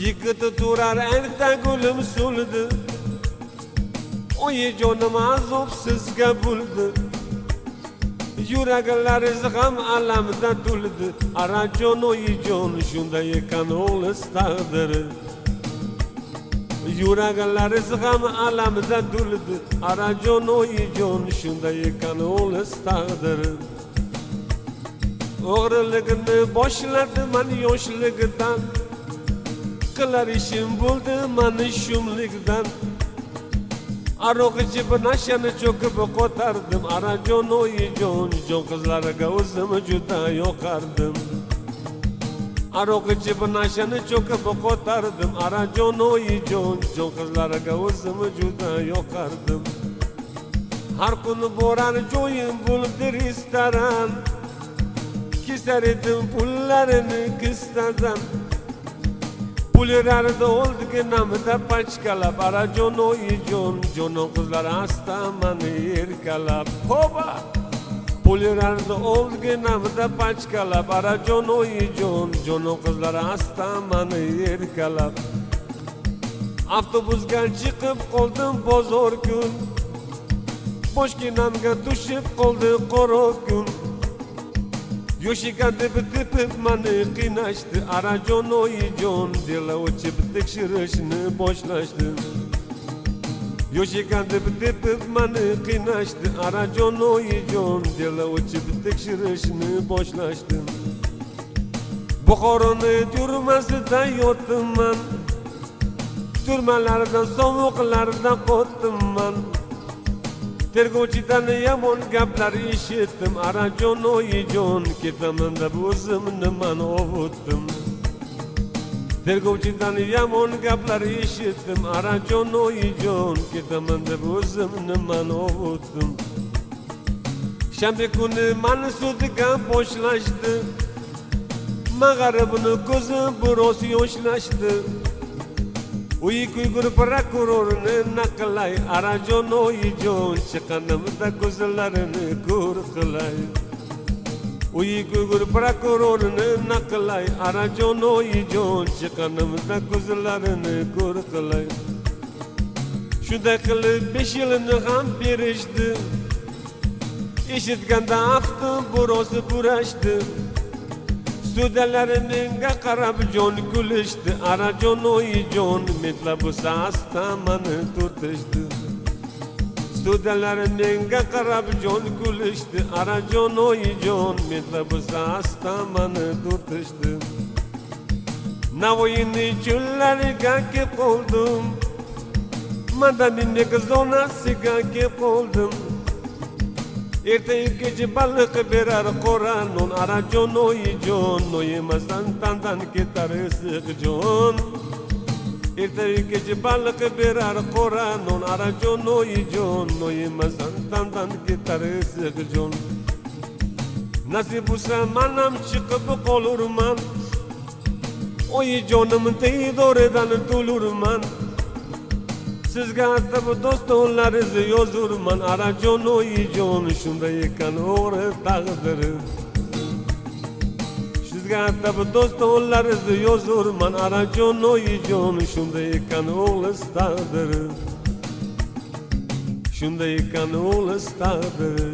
Yigiti turar erta gulim so'ldi, oyijonim azob sizga bo'ldi. Yuraklaringiz g'am alamda to'ldi. Arajon oyijon shunday ekan o'g'liz taqdiri. Yuraklaringiz g'am alamda to'ldi. Arajon oyijon shunday ekan o'g'liz taqdiri. O'g'riligini boshladim man yoshligidan, qilar ishim bo'ldi mani shumlikdan. Aroq ichib nashani cho'kib qo'tardim. Arajon oyijon jon qizlariga o'zim juda yoqardim. Aroq ichib nashani cho'kib qo'tardim. Arajon oyijon jon qizlariga o'zim juda yoqardim. Har kuni borar joyim bo'ldi restoran, kesar edim pullarini kistadan. Pullarida oldiga namida pachkalab. Arajon oyijon jonon qizlar asta mani erkalab. Hoba! Pullarida oldiga namida pachkalab. Arajon oyijon jonon qizlar asta mani erkalab. Avtobusga chiqib qoldim bozor kun, boshginamga tushib qoldi qora kun. Yoshika deb mani qiynashdi. Arajon oyijon dela o'chib tekshirishni boshlashdi. Yoshika deb mani qiynashdi. Arajon oyijon dela o'chib tekshirishni boshlashdi. Buxoroni turmasida yotdim-man, turmalardan sovuqlardan qo'rqdim-man. Tergovchidan yomon gaplar eshitdim. Arajon oyijon ketaman deb o'zimni man ovutdim. Tergovchidan yomon gaplar eshitdim. Arajon oyijon ketaman deb o'zimni man ovutdim. Shanba kuni mani sudga boshlashdi. Mag'aribni ko'zi biroz yoshlashdi. Uy kuygur prokurorni naqlay. Arajon oyijon chiqqanimda ko'zlarini ko'r qilay. Uy kuygur prokurorni naqlay. Arajon oyijon chiqqanimda ko'zlarini ko'r qilay. Shunday qilib 5 yilni ham berishdi. Eshitganda afti biroz burashdi. Sudalarimga qarab jon kulishdi. Arajon oyijon metlab asta mani turtishdi. Sudalarimga qarab jon kulishdi. Arajon oyijon metlab asta mani turtishdi. Navoiyni cho'llariga kelib qoldim, Madanining zonasiga kelib qoldim. Ertaga baliq berar qora non. Arajon oyijon noyemasdan tandan ketar issiq jon. Ertaga baliq berar qora non. Arajon oyijon noyemasdan tandan ketar issiq jon. Nasib bo'lsa manam chiqib qolurman, oyijonim diydoridan to'lurman. Sizga atab dostonlaringizni yozurman. Arajon oyijon shunday ekan o'g'ri taqdiri. Sizga atab dostonlaringizni yozurman. Arajon oyijon shunday ekan o'g'liz taqdiri. Shunday ekan o'g'liz taqdiri.